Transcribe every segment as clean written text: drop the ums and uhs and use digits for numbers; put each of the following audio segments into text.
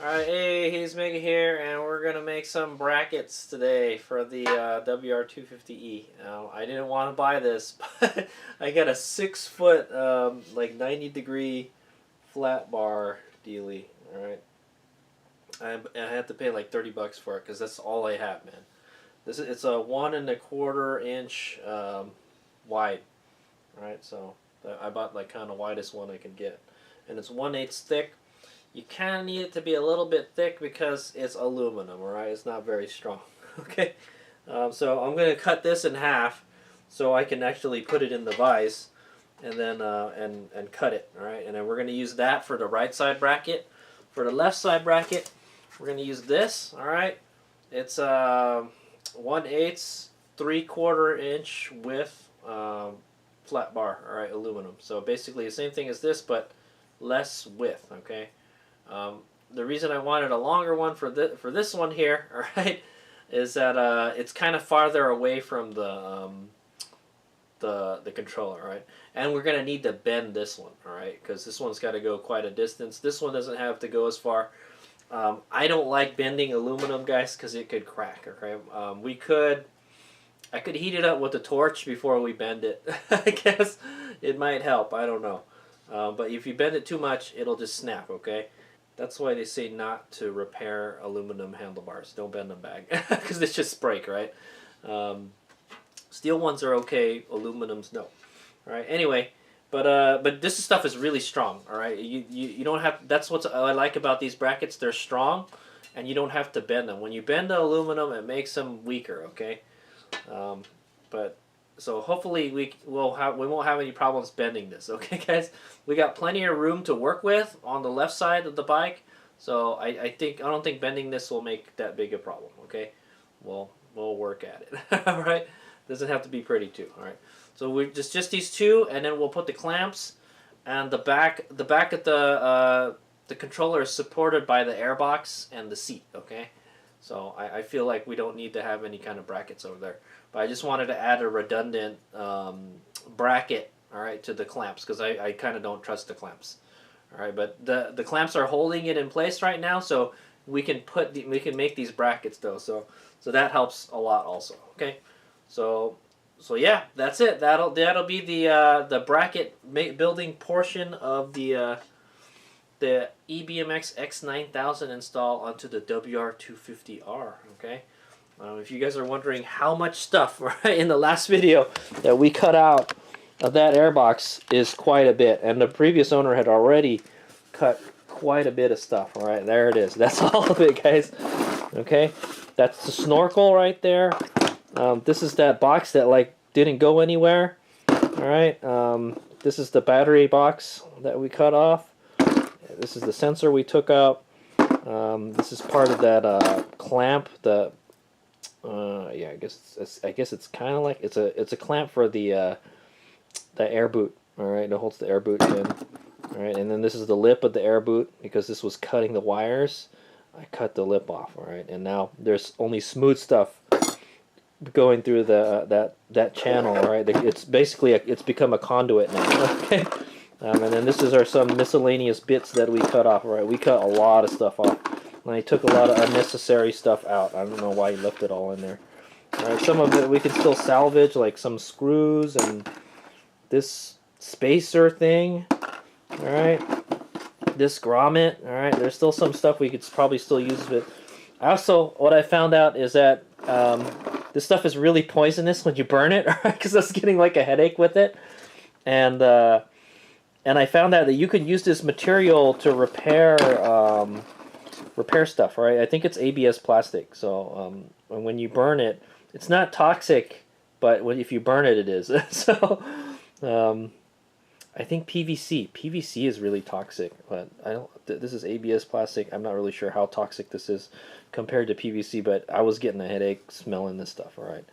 Alright, hey, he's Mega here, and we're gonna make some brackets today for the WR250E. Now, I didn't want to buy this, but I got a 6-foot, like 90-degree flat bar dealie. Alright, I had to pay like 30 bucks for it because that's all I have, man. It's a 1 1/4 inch wide. Alright, so I bought like kind of widest one I could get, and it's 1/8 thick. You kind of need it to be a little bit thick because it's aluminum, alright? It's not very strong, okay? So I'm going to cut this in half so I can actually put it in the vise and then and cut it, alright? And then we're going to use that for the right side bracket. For the left side bracket, we're going to use this, alright? It's 1/8 3/4 inch width flat bar, alright, aluminum. So basically the same thing as this, but less width, okay? The reason I wanted a longer one for this one here, all right, is that it's kind of farther away from the controller, all right, and we're gonna need to bend this one, all right, because this one's got to go quite a distance. This one doesn't have to go as far. I don't like bending aluminum, guys, because it could crack. Okay, I could heat it up with a torch before we bend it. I guess it might help. I don't know, but if you bend it too much, it'll just snap. Okay. That's why they say not to repair aluminum handlebars. Don't bend them back because they just break, right? Steel ones are okay. Aluminums, no. All right. Anyway, but this stuff is really strong. All right. You don't have. That's what I like about these brackets. They're strong, and you don't have to bend them. When you bend the aluminum, it makes them weaker. Okay. But so hopefully we won't have any problems bending this, okay, guys? We got plenty of room to work with on the left side of the bike, so I don't think bending this will make that big a problem, okay? We'll work at it. All right, doesn't have to be pretty too. All right, so we just these two, and then we'll put the clamps, and the back of the controller is supported by the airbox and the seat, okay? So I feel like we don't need to have any kind of brackets over there. But I just wanted to add a redundant bracket, all right, to the clamps because I kind of don't trust the clamps. All right, but the clamps are holding it in place right now, so we can make these brackets though. So that helps a lot also. Okay, so yeah, that's it. That'll be the bracket building portion of the EBMX X-9000 install onto the WR250R. Okay. If you guys are wondering how much stuff, right, in the last video that we cut out of that airbox is quite a bit, and the previous owner had already cut quite a bit of stuff. All right, there it is. That's all of it, guys. Okay, that's the snorkel right there. This is that box that like didn't go anywhere. All right, this is the battery box that we cut off. This is the sensor we took out. This is part of that clamp. Yeah, I guess it's kind of like it's a clamp for the air boot. All right, that holds the air boot in. All right, and then this is the lip of the air boot because this was cutting the wires. I cut the lip off. All right, and now there's only smooth stuff going through that channel. All right, it's basically it's become a conduit now. Okay, and then this is some miscellaneous bits that we cut off. All right, we cut a lot of stuff off. And I took a lot of unnecessary stuff out. I don't know why you left it all in there. Alright, some of it we can still salvage, like some screws and this spacer thing. Alright. This grommet. Alright, there's still some stuff we could probably still use. But also, what I found out is that this stuff is really poisonous when you burn it. Because I was getting like a headache with it. And I found out that you could use this material to repair stuff, right? I think it's ABS plastic. So when you burn it, it's not toxic, but if you burn it, it is. So I think PVC is really toxic, but this is ABS plastic. I'm not really sure how toxic this is compared to PVC, but I was getting a headache smelling this stuff. All right,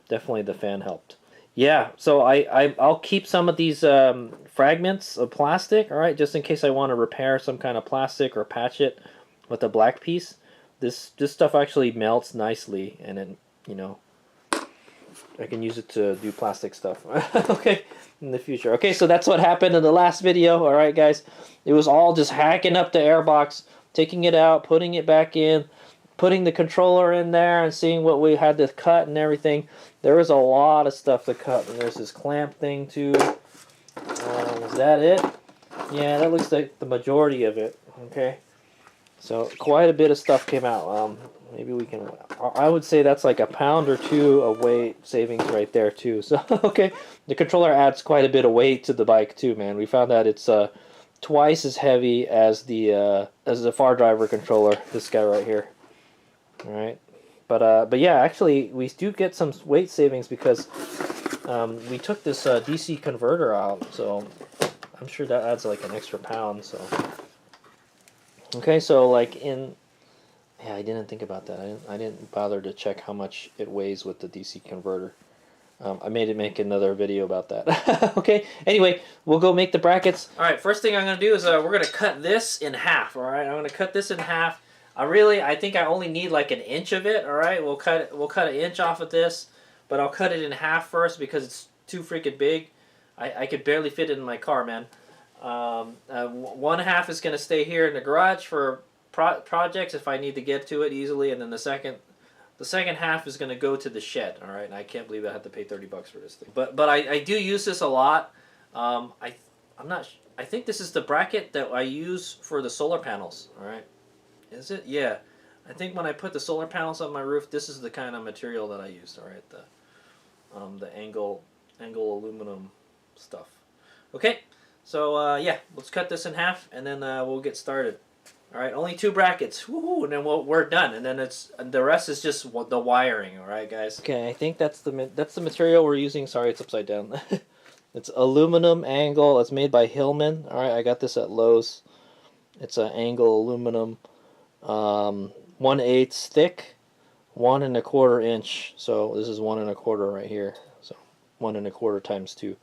definitely the fan helped. Yeah, so I'll keep some of these fragments of plastic, all right, just in case I want to repair some kind of plastic or patch it with a black piece. This stuff actually melts nicely, and then, you know, I can use it to do plastic stuff. Okay, in the future. Okay, so that's what happened in the last video. All right, guys, it was all just hacking up the airbox, taking it out, putting it back in, putting the controller in there, and seeing what we had to cut and everything. There was a lot of stuff to cut. And there's this clamp thing too. Is that it? Yeah, that looks like the majority of it. Okay, so quite a bit of stuff came out. Maybe we can, I would say that's like a pound or two of weight savings right there too. So, okay, the controller adds quite a bit of weight to the bike too, man. We found that it's twice as heavy as the far driver controller, this guy right here. All right, but yeah, actually we do get some weight savings because we took this DC converter out, so I'm sure that adds like an extra pound. So okay, so like yeah, I didn't think about that. I didn't bother to check how much it weighs with the DC converter. I made it make another video about that. Okay, anyway, we'll go make the brackets. All right, first thing I'm going to do is we're going to cut this in half, all right? I'm going to cut this in half. I think I only need like an inch of it, all right? We'll cut an inch off of this, but I'll cut it in half first because it's too freaking big. I could barely fit it in my car, man. One half is going to stay here in the garage for projects if I need to get to it easily, and then the second half is going to go to the shed. All right, and I can't believe I had to pay $30 for this thing. But I do use this a lot. I'm not. I think this is the bracket that I use for the solar panels. All right, is it? Yeah, I think when I put the solar panels on my roof, this is the kind of material that I used. All right, the angle aluminum stuff. Okay, so yeah, let's cut this in half, and then we'll get started. All right, only 2 brackets. Woohoo! And then we're done. And then the rest is just the wiring. All right, guys. Okay, I think that's the material we're using. Sorry, it's upside down. It's aluminum angle. It's made by Hillman. All right, I got this at Lowe's. It's an angle aluminum, 1/8 thick, 1 1/4 inch. So this is 1 1/4 right here. So 1 1/4 times 2.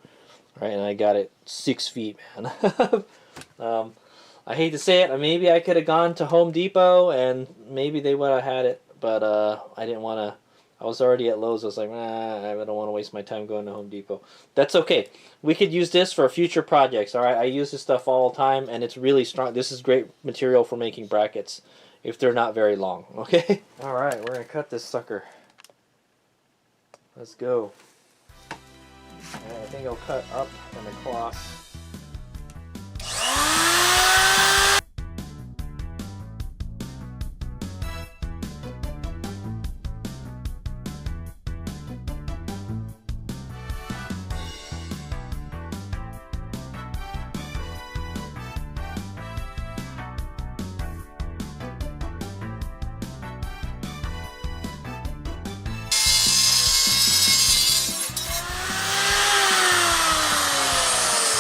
All right, and I got it 6 feet, man. I hate to say it, maybe I could have gone to Home Depot and maybe they would have had it, but I didn't want to. I was already at Lowe's. I was like, I don't want to waste my time going to Home Depot. That's okay. We could use this for future projects, all right? I use this stuff all the time, and it's really strong. This is great material for making brackets if they're not very long, okay? All right, we're going to cut this sucker. Let's go. And I think I'll cut up and across.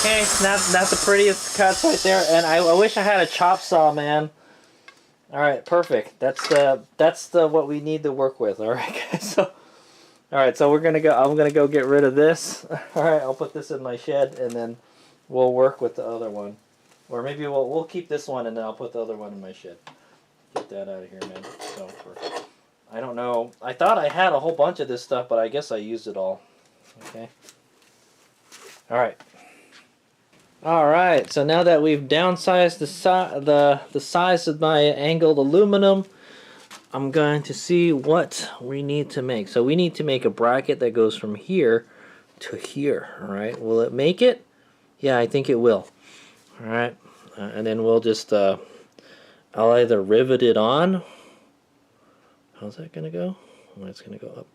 Okay, not the prettiest cuts right there, and I wish I had a chop saw, man. All right, perfect. That's the what we need to work with. All right, guys. So, all right, so I'm gonna go get rid of this. All right, I'll put this in my shed, and then we'll work with the other one, or maybe we'll keep this one, and then I'll put the other one in my shed. Get that out of here, man. So I don't know. I thought I had a whole bunch of this stuff, but I guess I used it all. Okay. All right. Alright, so now that we've downsized the size of my angled aluminum, I'm going to see what we need to make. So we need to make a bracket that goes from here to here. Alright, will it make it? Yeah, I think it will. Alright, and then we'll just, I'll either rivet it on. How's that going to go? Oh, it's going to go up.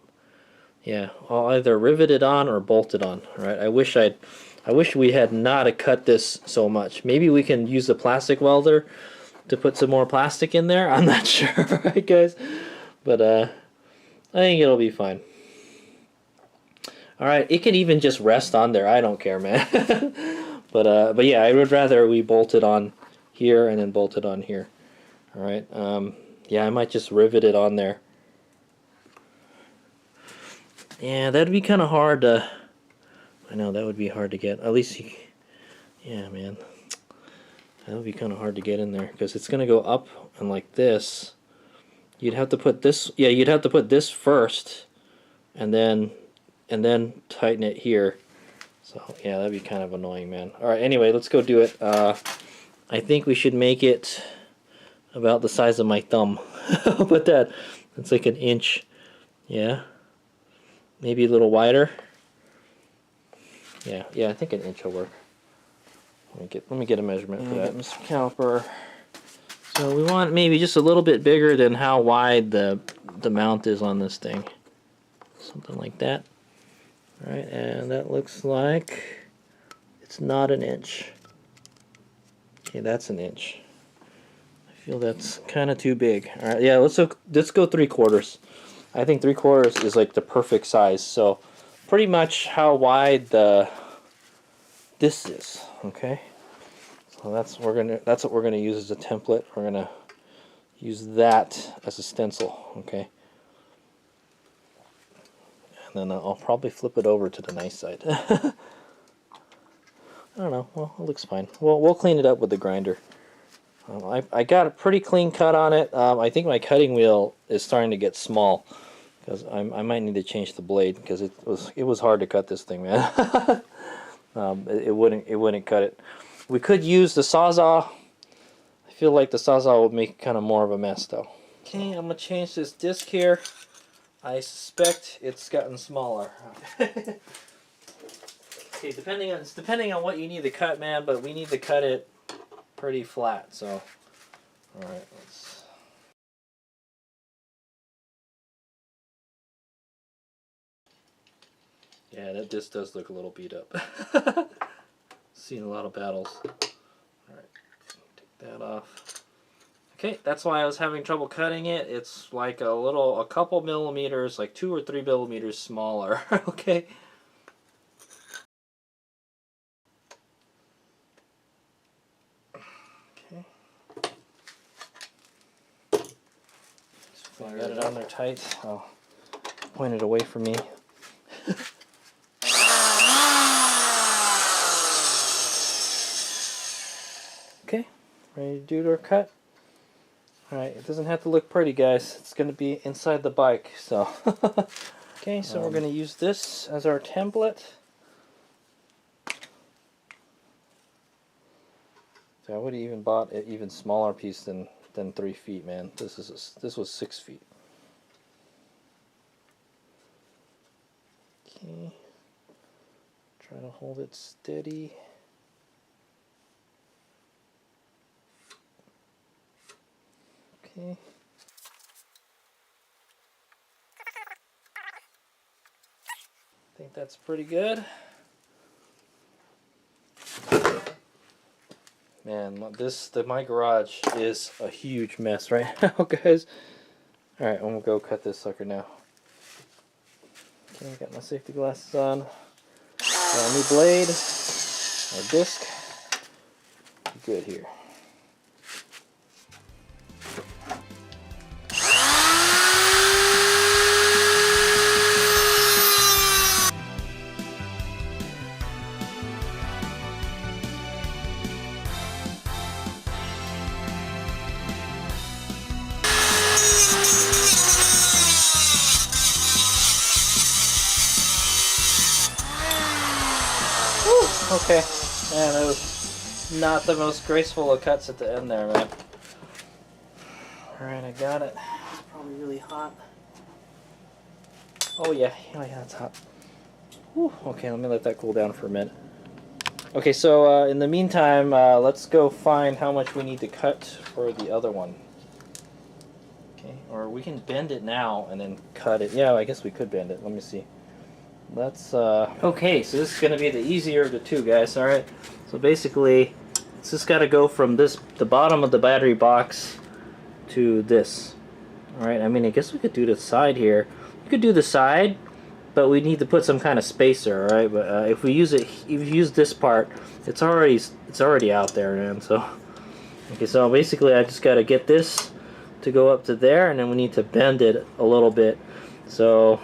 Yeah, I'll either rivet it on or bolt it on. Alright, I wish we had not cut this so much. Maybe we can use a plastic welder to put some more plastic in there. I'm not sure, right, guys? But I think it'll be fine. All right, it can even just rest on there. I don't care, man. but yeah, I would rather we bolt it on here and then bolt it on here. All right. Yeah, I might just rivet it on there. Yeah, that'd be kind of hard to. I know that would be hard to get. At least, yeah, man, that would be kind of hard to get in there because it's gonna go up and like this. You'd have to put this. Yeah, you'd have to put this first, and then tighten it here. So yeah, that'd be kind of annoying, man. All right, anyway, let's go do it. I think we should make it about the size of my thumb. How about that? It's like an inch. Yeah. Maybe a little wider. Yeah, I think an inch will work. Let me get a measurement for that. Mr. Caliper. So we want maybe just a little bit bigger than how wide the mount is on this thing. Something like that. All right, and that looks like it's not an inch. Okay, that's an inch. I feel that's kind of too big. All right, yeah, let's go 3/4. I think 3/4 is like the perfect size. So pretty much how wide this is. Okay. So that's what we're gonna use as a template. We're gonna use that as a stencil. Okay. And then I'll probably flip it over to the nice side. I don't know. Well, it looks fine. We'll clean it up with the grinder. I got a pretty clean cut on it. I think my cutting wheel is starting to get small because I might need to change the blade because it was hard to cut this thing, man. It wouldn't cut it. We could use the Sawzall. I feel like the Sawzall would make kind of more of a mess though. Okay, I'm gonna change this disc here. I suspect it's gotten smaller. Okay, depending on what you need to cut, man, but we need to cut it pretty flat. So, all right, let's. Yeah, that disc does look a little beat up. Seen a lot of battles. All right, take that off. Okay, that's why I was having trouble cutting it. It's like a couple millimeters, like 2 or 3 millimeters smaller. Okay. Okay. So I got it on there tight. I'll point it away from me. Okay, ready to do our cut. Alright, it doesn't have to look pretty, guys. It's going to be inside the bike, so. Okay, so we're going to use this as our template. So I would have even bought an even smaller piece than 3 feet, man. This was 6 feet. Okay, try to hold it steady. Okay. I think that's pretty good. Man, my garage is a huge mess right now, guys. All right, I'm gonna go cut this sucker now. Okay, got my safety glasses on. Got a new blade, our disc. Good here. Okay, man, that was not the most graceful of cuts at the end there, man. Alright, I got it. It's probably really hot. Oh yeah, it's hot. Whew. Okay, let me let that cool down for a minute. Okay, so in the meantime, let's go find how much we need to cut for the other one. Okay, or we can bend it now and then cut it. Yeah, I guess we could bend it. Let me see. Let's okay, so this is going to be the easier of the two, guys. All right, so basically it's just got to go from the bottom of the battery box to this. All right, I mean, I guess we could do the side here. We could do the side, but we need to put some kind of spacer. All right, but if we use this part, it's already out there, man. So okay, so basically I just got to get this to go up to there, and then we need to bend it a little bit. So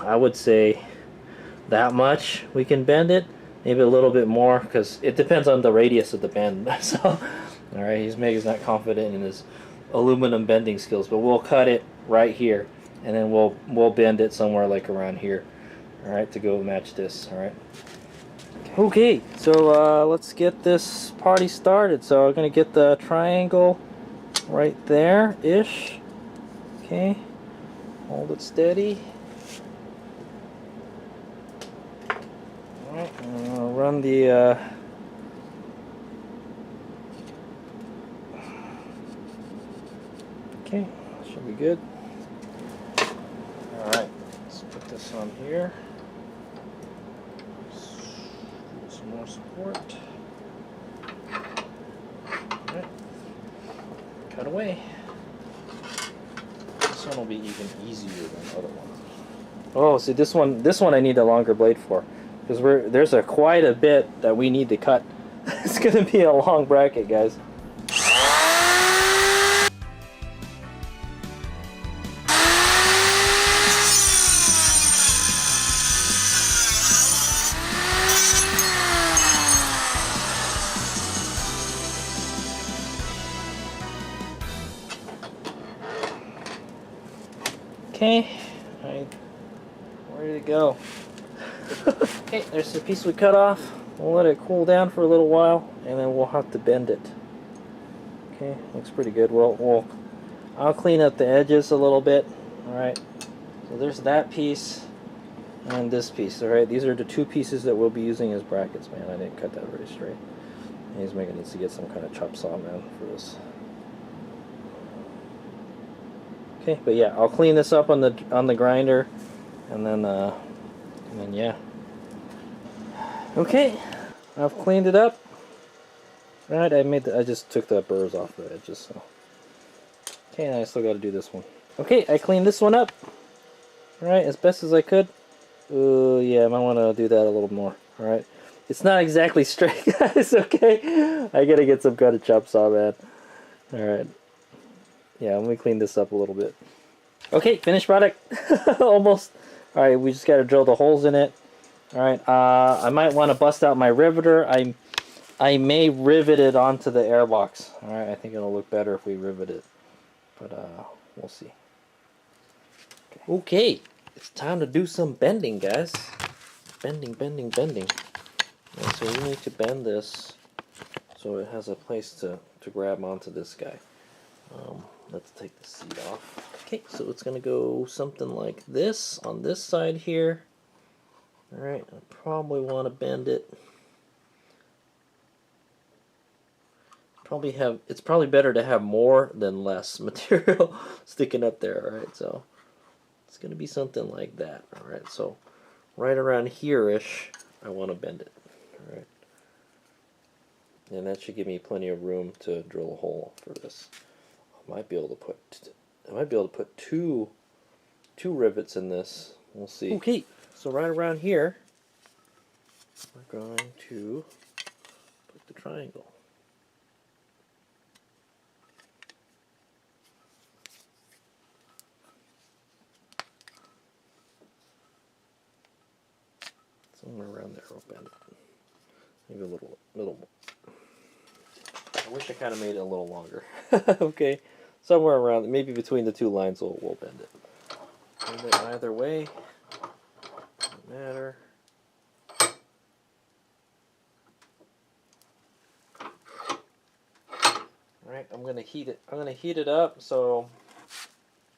I would say that much we can bend it, maybe a little bit more, because it depends on the radius of the bend. So, all right, he's not confident in his aluminum bending skills, but we'll cut it right here, and then we'll bend it somewhere like around here. All right, to go match this. All right. Okay, so let's get this party started. So I'm gonna get the triangle right there-ish. Okay, hold it steady. Alright, and I'll run the okay, should be good. Alright, let's put this on here. Some more support. Alright, cut away. This one will be even easier than the other one. Oh, see this one I need a longer blade for, because there's quite a bit that we need to cut. It's gonna be a long bracket, guys. Okay, I'm ready to go. Okay, there's the piece we cut off. We'll let it cool down for a little while, and then we'll have to bend it. Okay, looks pretty good. I'll clean up the edges a little bit. All right. So there's that piece and this piece. All right, these are the two pieces that we'll be using as brackets. Man, I didn't cut that very straight. He's making needs to get some kind of chop saw, man, for this. Okay, but yeah, I'll clean this up on the grinder, and then yeah. Okay, I've cleaned it up. Right, I just took the burrs off the edges. So okay, and I still got to do this one. Okay, I cleaned this one up. All right, as best as I could. Yeah, I might want to do that a little more. All right, it's not exactly straight, guys. Okay, I gotta get some kind of chop saw, man. All right. Yeah, let me clean this up a little bit. Okay, finished product. Almost. Alright, we just got to drill the holes in it. Alright, I might want to bust out my riveter. I may rivet it onto the airbox. Alright, I think it'll look better if we rivet it. But, we'll see. Okay, it's time to do some bending, guys. Bending. And so we need to bend this so it has a place to grab onto this guy. Let's take the seat off. Okay, so it's going to go something like this on this side here. Alright, I probably want to bend it. It's probably better to have more than less material sticking up there. Alright, so it's going to be something like that. Alright, so right around here-ish, I want to bend it. Alright. And that should give me plenty of room to drill a hole for this. I might be able to put two rivets in this. We'll see. Okay, so right around here, we're going to put the triangle. Somewhere around there, we'll bend it. Maybe a little more. I wish I kind of made it a little longer. Okay, somewhere around, maybe between the two lines, we'll bend it. Bend it either way, doesn't matter. All right, I'm gonna heat it. I'm gonna heat it up so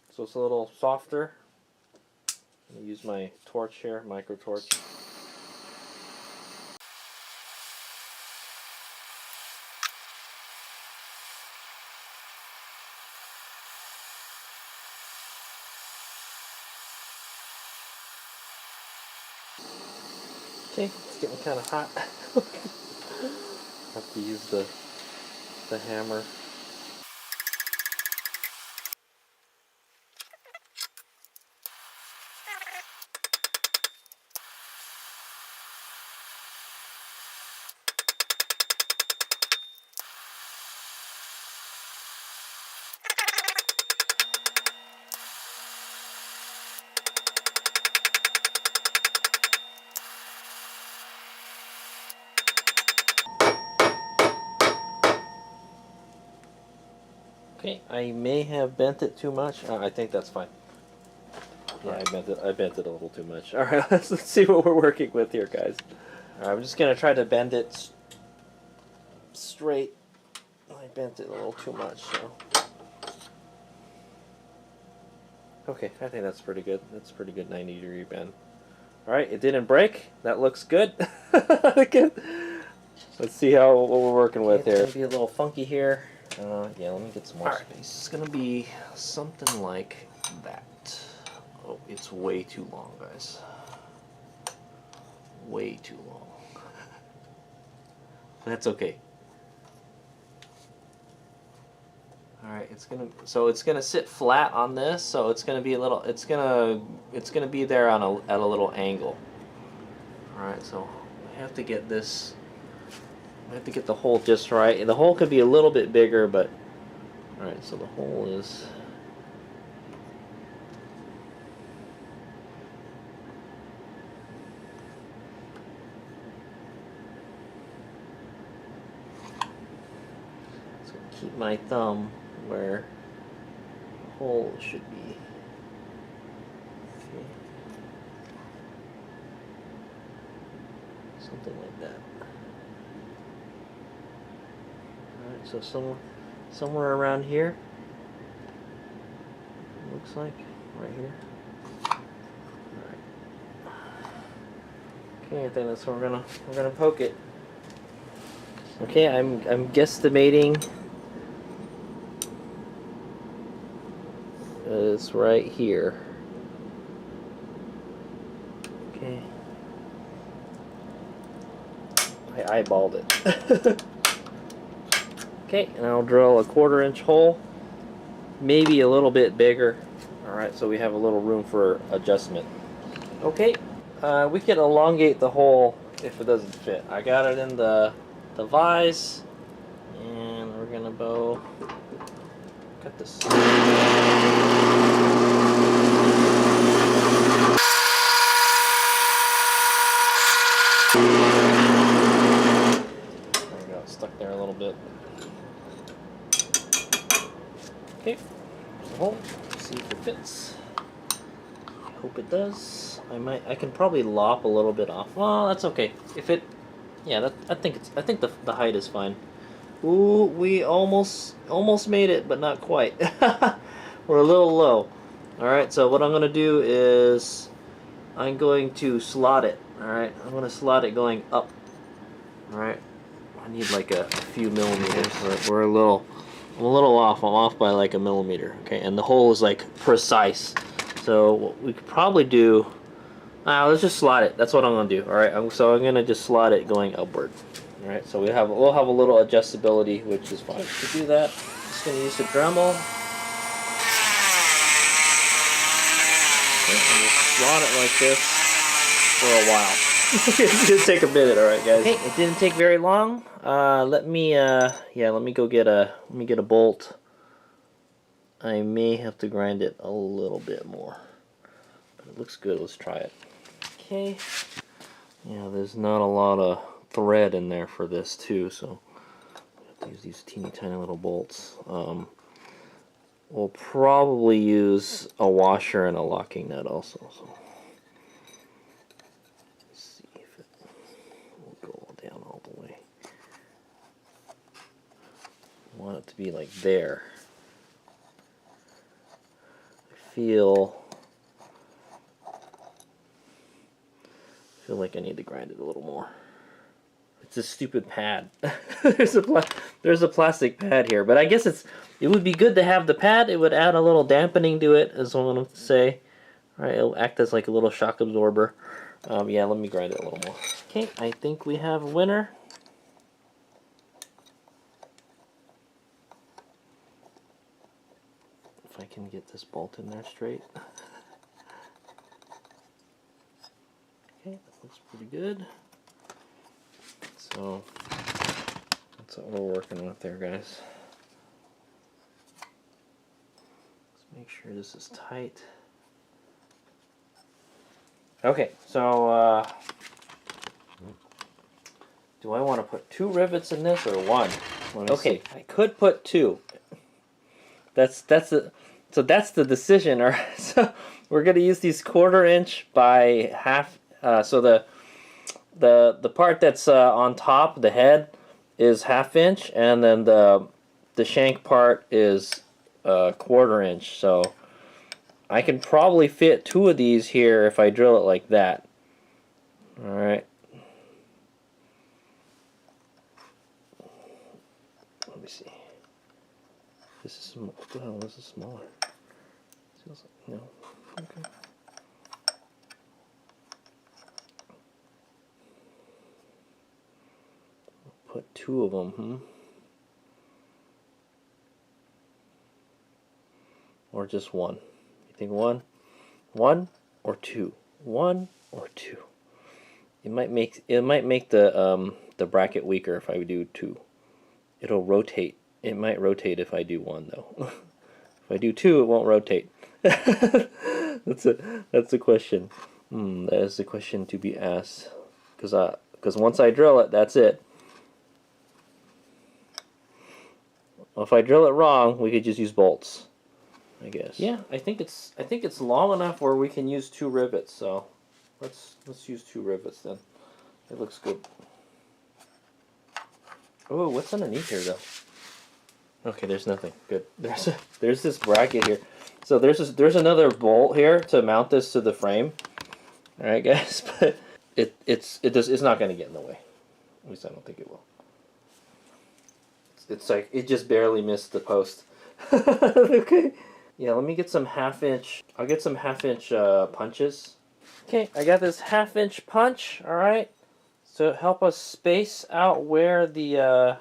it's a little softer. I'm gonna use my torch here, micro torch. Okay, it's getting kind of hot. Have to use the hammer. Okay, I may have bent it too much. I think that's fine. Yeah, I bent it a little too much. All right, let's see what we're working with here, guys. All right, I'm just gonna try to bend it straight. I bent it a little too much, so Okay, I think that's pretty good. That's a pretty good 90-degree bend. Alright, it didn't break. That looks good. Let's see what we're working with here. It's going to be a little funky here. Yeah, let me get some more space. It's going to be something like that. Oh, it's way too long, guys. Way too long. That's okay. Alright, it's gonna sit flat on this, so it's gonna be a little, it's gonna be there on at a little angle. Alright, so I have to get this, I have to get the hole just right. And the hole could be a little bit bigger, but alright, so the hole is, so keep my thumb where the hole should be. Okay. Something like that. Alright, so somewhere around here, it looks like, right here. Alright. Okay, I think that's where we're gonna poke it. Okay, I'm guesstimating it's right here. Okay. I eyeballed it. Okay, and I'll drill a 1/4-inch hole, maybe a little bit bigger. Alright, so we have a little room for adjustment. Okay, we can elongate the hole if it doesn't fit. I got it in the vise, and we're gonna cut this. Stuck there a little bit. Okay, there's the hole. See if it fits. I hope it does. I can probably lop a little bit off. Well, that's okay. If it, yeah, I think the height is fine. Ooh, we almost made it, but not quite. We're a little low. All right, so what I'm gonna do is I'm going to slot it. All right, I'm gonna slot it going up. All right. I need like a few millimeters. I'm a little off. I'm off by like a millimeter. Okay, and the hole is like precise. So what we could probably do, let's just slot it. That's what I'm gonna do. All right, so I'm gonna just slot it going upward. All right, so we'll have a little adjustability, which is fine. To do that, I'm just gonna use the Dremel. Okay, and just slot it like this for a while. It's gonna take a minute, all right, guys. Okay, it didn't take very long. Let me go get a bolt. I may have to grind it a little bit more, but it looks good. Let's try it. Okay. Yeah, there's not a lot of thread in there for this too, so I have to use these teeny tiny little bolts. We'll probably use a washer and a locking nut also. So. Want it to be like there. I feel like I need to grind it a little more. It's a stupid pad. there's a plastic pad here, but I guess it would be good to have the pad. It would add a little dampening to it, as I'm going to say. All right, it'll act as like a little shock absorber. Yeah, let me grind it a little more. Okay, I think we have a winner. If I can get this bolt in there straight. Okay, that looks pretty good. So that's what we're working with there, guys. Let's make sure this is tight. Okay, so do I want to put 2 rivets in this or 1? Okay, I could put 2. That's the decision. All right, so we're gonna use these 1/4-inch by half. So the part that's on top, the head, is 1/2 inch, and then the shank part is 1/4 inch. So I can probably fit 2 of these here if I drill it like that. Alright. Let me see. This is small. Oh, this is smaller. Feels like, no. Okay. I'll put 2 of them, Or just 1? You think 1? 1 or 2? 1 or 2? It might make the bracket weaker if I do 2. It'll rotate. It might rotate if I do 1 though. If I do 2, it won't rotate. That's a question. That is the question to be asked. Because once I drill it, that's it. Well, if I drill it wrong, we could just use bolts, I guess. Yeah, I think it's long enough where we can use 2 rivets. So let's use 2 rivets then. It looks good. Oh, what's underneath here though? Okay, there's nothing. Good. There's this bracket here. So there's another bolt here to mount this to the frame. All right, guys, but it's not going to get in the way. At least I don't think it will. It's like it just barely missed the post. Okay. Yeah, let me get some 1/2 inch. I'll get some 1/2 inch punches. Okay, I got this 1/2 inch punch. All right. So help us space out where the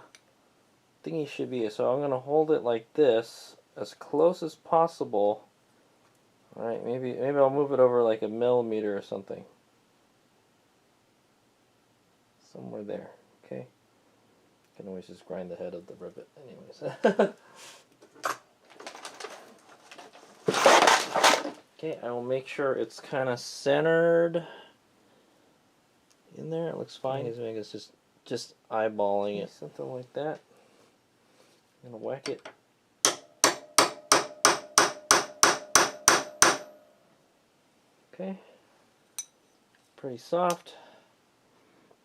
thingy should be. So I'm gonna hold it like this, as close as possible. All right, maybe I'll move it over like 1 millimeter or something. Somewhere there. Okay. Can always just grind the head of the rivet, anyways. Okay, I will make sure it's kind of centered in there. It looks fine. It's just eyeballing it, something like that. I'm gonna whack it. Okay, pretty soft.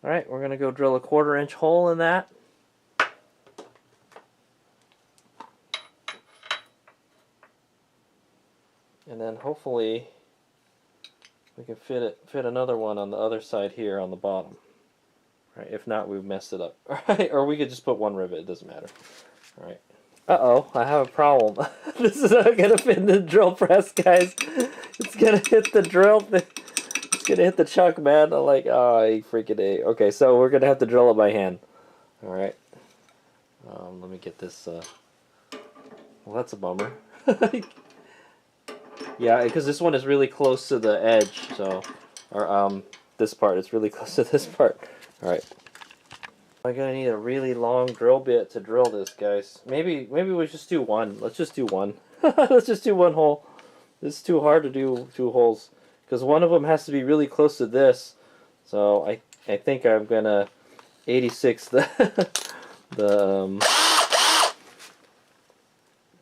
All right, we're gonna go drill a 1/4 inch hole in that. And then hopefully we can fit another one on the other side here on the bottom. All right, if not, we've messed it up. All right, or we could just put 1 rivet. It doesn't matter. All right. Uh-oh, I have a problem. This is not gonna fit in the drill press, guys. It's gonna hit the drill thing. It's gonna hit the chuck, man. I'm like, oh, freaking A. Okay, so we're gonna have to drill it by hand. All right. Let me get this. Well, that's a bummer. Yeah, because this one is really close to the edge, so, or this part, it's really close to this part. All right. I'm gonna need a really long drill bit to drill this, guys. Maybe we just do 1. Let's just do 1. Let's just do 1 hole. This is too hard to do 2 holes because one of them has to be really close to this. So I think I'm gonna 86 the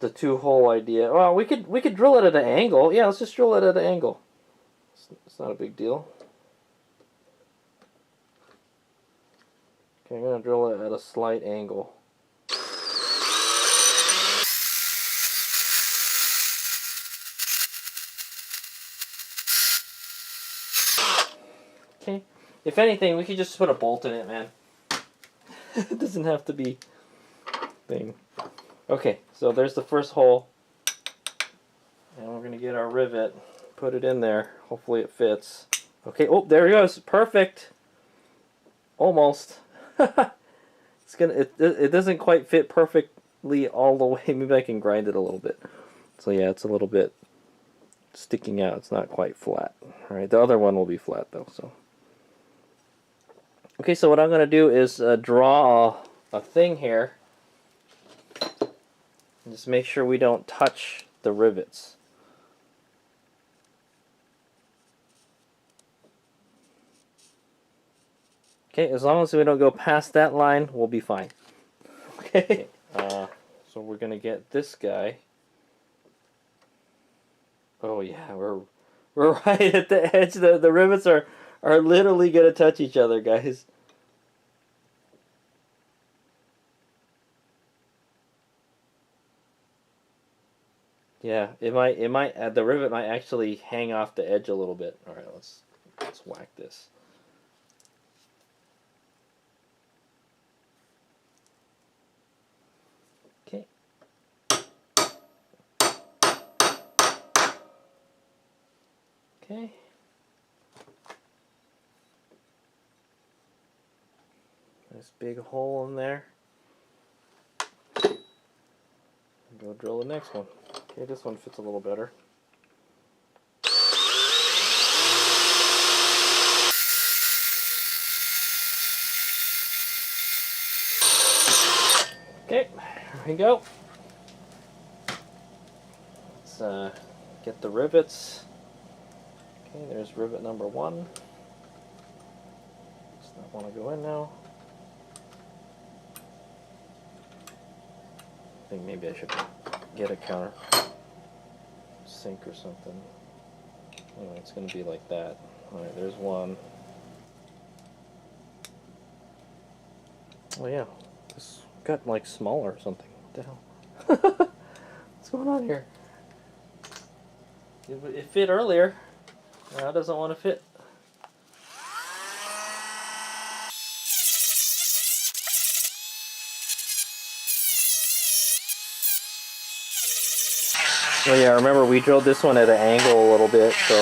2-hole idea. Well, we could drill it at an angle. Yeah, let's just drill it at an angle. It's not a big deal. Okay, I'm gonna drill it at a slight angle. Okay. If anything, we could just put a bolt in it, man. It doesn't have to be thing. Okay, so there's the first hole. And we're gonna get our rivet, put it in there. Hopefully it fits. Okay, oh, there it goes. Perfect. Almost. It's gonna. It doesn't quite fit perfectly all the way. Maybe I can grind it a little bit. So yeah, it's a little bit sticking out. It's not quite flat. All right, the other one will be flat though. So okay, so what I'm gonna do is draw a thing here. And just make sure we don't touch the rivets. Okay, as long as we don't go past that line, we'll be fine. Okay. So we're gonna get this guy. Oh yeah, we're right at the edge. The rivets are literally gonna touch each other, guys. Yeah, it might the rivet might actually hang off the edge a little bit. All right, let's whack this. Okay. Okay. Nice big hole in there. Go drill the next one. Okay, this one fits a little better. Okay, here we go. Let's get the rivets. Okay, there's rivet number 1. Does not want to go in now. I think maybe I should get a counter sink or something. Anyway, it's going to be like that. Alright, there's one. Oh yeah, this got like smaller or something. What the hell? What's going on here? It fit earlier. Now it doesn't want to fit. Oh yeah, remember we drilled this one at an angle a little bit, so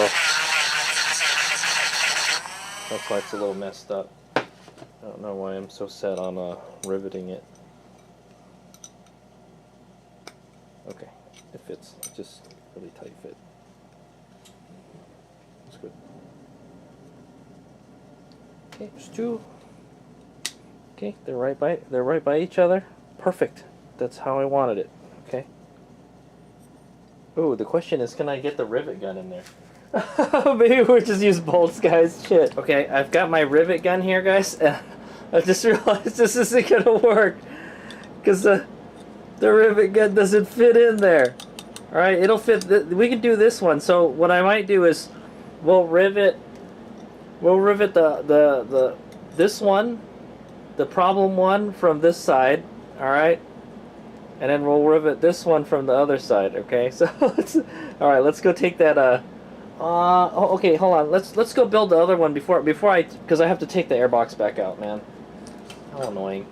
that's why it's a little messed up. I don't know why I'm so set on riveting it. Okay, it fits. It's just really tight fit. That's good. Okay, there's 2. Okay, they're right by each other. Perfect. That's how I wanted it. Okay. Oh, the question is, can I get the rivet gun in there? Maybe we'll just use bolts, guys. Shit. Okay, I've got my rivet gun here, guys. I just realized this isn't gonna work because the rivet gun doesn't fit in there. All right, it'll fit. We can do this one. So what I might do is, we'll rivet this one, the problem one from this side. All right. And then we'll rivet this one from the other side, okay? So all right, let's go take that. Okay, hold on. Let's go build the other one because I have to take the airbox back out, man. How annoying.